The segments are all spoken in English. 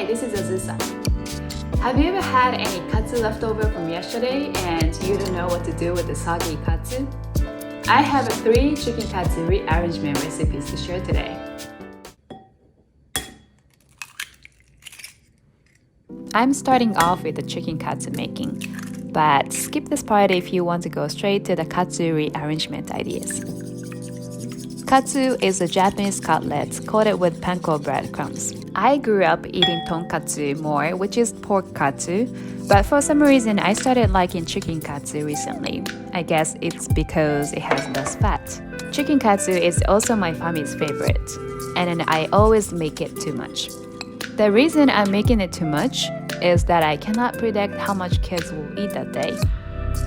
this is Azusa. Have you ever had any katsu leftover from yesterday and you don't know what to do with the soggy katsu? I have 3 chicken katsu rearrangement recipes to share today. I'm starting off with the chicken katsu making, but skip this part if you want to go straight to the katsu rearrangement ideas. Katsu is a Japanese cutlet coated with panko breadcrumbs. I grew up eating tonkatsu more, which is pork katsu, but for some reason I started liking chicken katsu recently. I guess it's because it has less fat. Chicken katsu is also my family's favorite, and I always make it too much. The reason I'm making it too much is that I cannot predict how much kids will eat that day.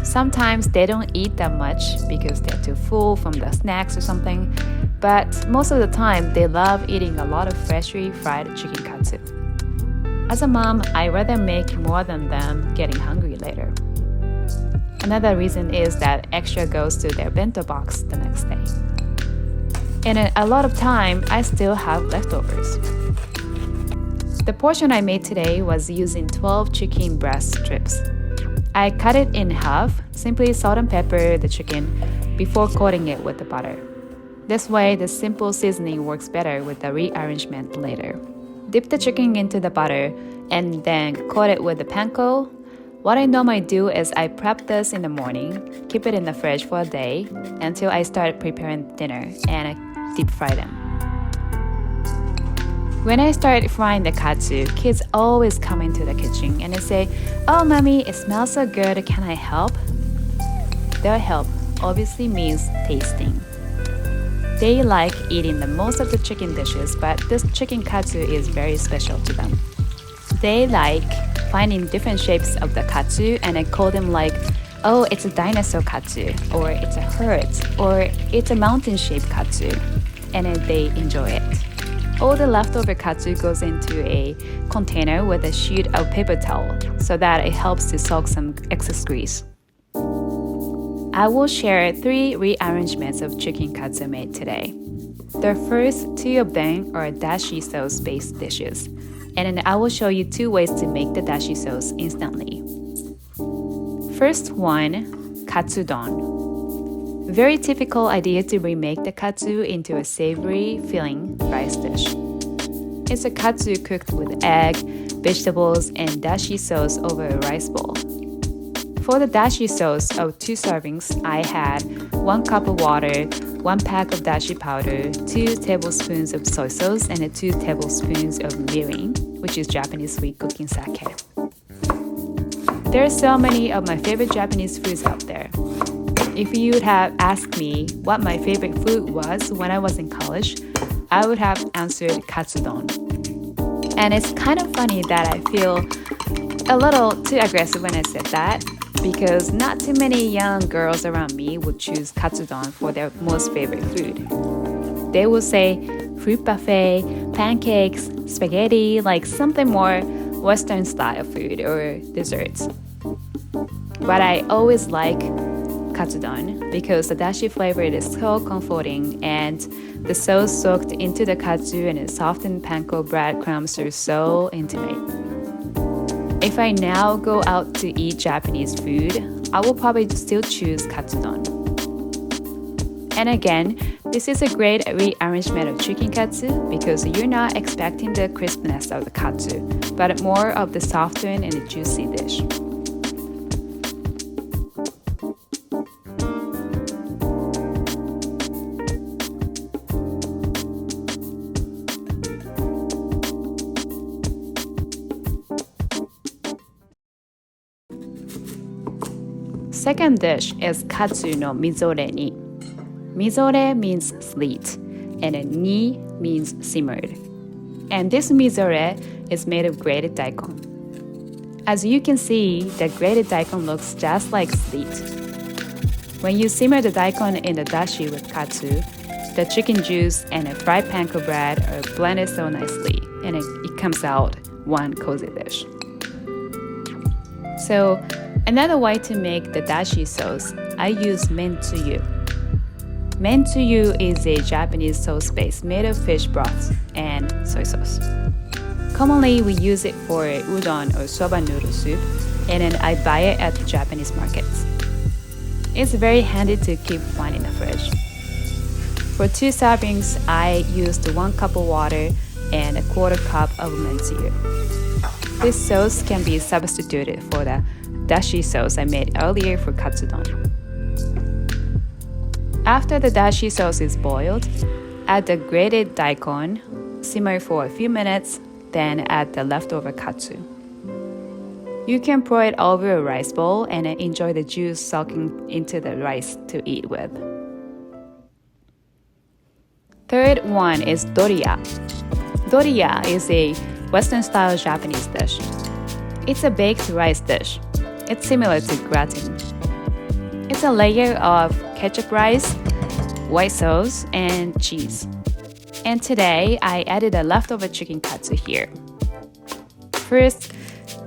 Sometimes they don't eat that much because they're too full from the snacks or something, but most of the time they love eating a lot of freshly fried chicken katsu. As a mom, I rather make more than them getting hungry later. Another reason is that extra goes to their bento box the next day. And a lot of time, I still have leftovers. The portion I made today was using 12 chicken breast strips. I cut it in half, simply salt and pepper the chicken before coating it with the butter. This way, the simple seasoning works better with the rearrangement later. Dip the chicken into the butter and then coat it with the panko. What I normally do is I prep this in the morning, keep it in the fridge for a day until I start preparing dinner and I deep fry them. When I start frying the katsu, kids always come into the kitchen and they say, "Oh, mommy, it smells so good, can I help?" Their help obviously means tasting. They like eating the most of the chicken dishes, but this chicken katsu is very special to them. They like finding different shapes of the katsu and I call them like, "Oh, it's a dinosaur katsu," or "It's a heart," or "It's a mountain-shaped katsu," and they enjoy it. All the leftover katsu goes into a container with a sheet of paper towel so that it helps to soak some excess grease. I will share 3 rearrangements of chicken katsu made today. The first 2 of them are dashi sauce-based dishes, and then I will show you 2 ways to make the dashi sauce instantly. First one, Katsudon. Very typical idea to remake the katsu into a savory, filling rice dish. It's a katsu cooked with egg, vegetables, and dashi sauce over a rice bowl. For the dashi sauce of 2 servings, I had 1 cup of water, 1 pack of dashi powder, 2 tablespoons of soy sauce, and 2 tablespoons of mirin, which is Japanese sweet cooking sake. There are so many of my favorite Japanese foods out there. If you would have asked me what my favorite food was when I was in college, I would have answered Katsudon. And it's kind of funny that I feel a little too aggressive when I said that, because not too many young girls around me would choose Katsudon for their most favorite food. They will say fruit buffet, pancakes, spaghetti, like something more Western style food or desserts. But I always like Katsudon because the dashi flavor is so comforting and the sauce soaked into the katsu and the softened panko breadcrumbs are so intimate. If I now go out to eat Japanese food, I will probably still choose Katsudon. And again, this is a great rearrangement of chicken katsu because you're not expecting the crispness of the katsu, but more of the softened and juicy dish. Second dish is katsu no Mizore-ni. Mizore means sleet, and ni means simmered. And this mizore is made of grated daikon. As you can see, the grated daikon looks just like sleet. When you simmer the daikon in the dashi with katsu, the chicken juice and a fried panko bread are blended so nicely, and it comes out one cozy dish. So, another way to make the dashi sauce, I use mentsuyu. Mentsuyu is a Japanese sauce base made of fish broth and soy sauce. Commonly, we use it for udon or soba noodle soup, and then I buy it at Japanese markets. It's very handy to keep one in the fridge. For 2 servings, I used 1 cup of water and a 1/4 cup of Mizore. This sauce can be substituted for the dashi sauce I made earlier for Katsudon. After the dashi sauce is boiled, add the grated daikon, simmer for a few minutes, then add the leftover katsu. You can pour it over a rice bowl and enjoy the juice soaking into the rice to eat with. Third one is Doria. Doria is a Western-style Japanese dish. It's a baked rice dish. It's similar to gratin. It's a layer of ketchup rice, white sauce, and cheese. And today, I added a leftover chicken katsu here. First,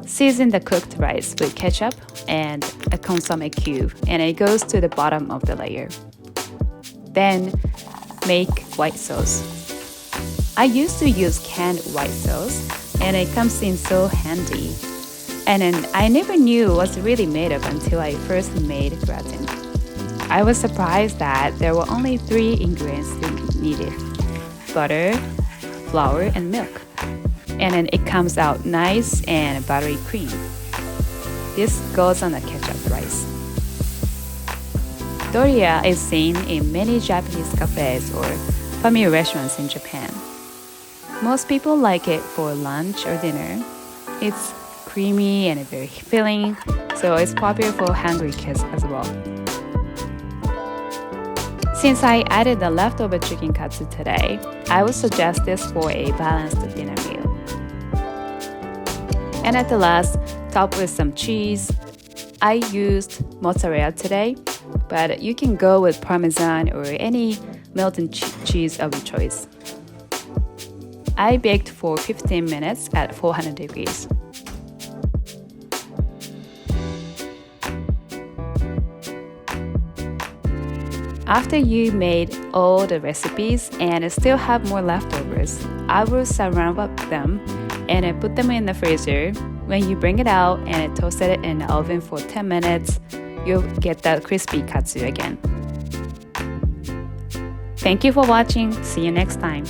season the cooked rice with ketchup and a consomme cube, and it goes to the bottom of the layer. Then, make white sauce. I used to use canned white sauce, and it comes in so handy. And then I never knew what it's really made of until I first made gratin. I was surprised that there were only 3 ingredients needed: butter, flour, and milk. And then it comes out nice and buttery cream. This goes on the ketchup rice. Doria is seen in many Japanese cafes or family restaurants in Japan. Most people like it for lunch or dinner. It's creamy and very filling, so it's popular for hungry kids as well. Since I added the leftover chicken katsu today, I would suggest this for a balanced dinner meal. And at the last, top with some cheese. I used mozzarella today, but you can go with Parmesan or any melted cheese of your choice. I baked for 15 minutes at 400 degrees. After you made all the recipes and still have more leftovers, I will surround up them and put them in the freezer. When you bring it out and toast it in the oven for 10 minutes, you'll get that crispy katsu again. Thank you for watching. See you next time.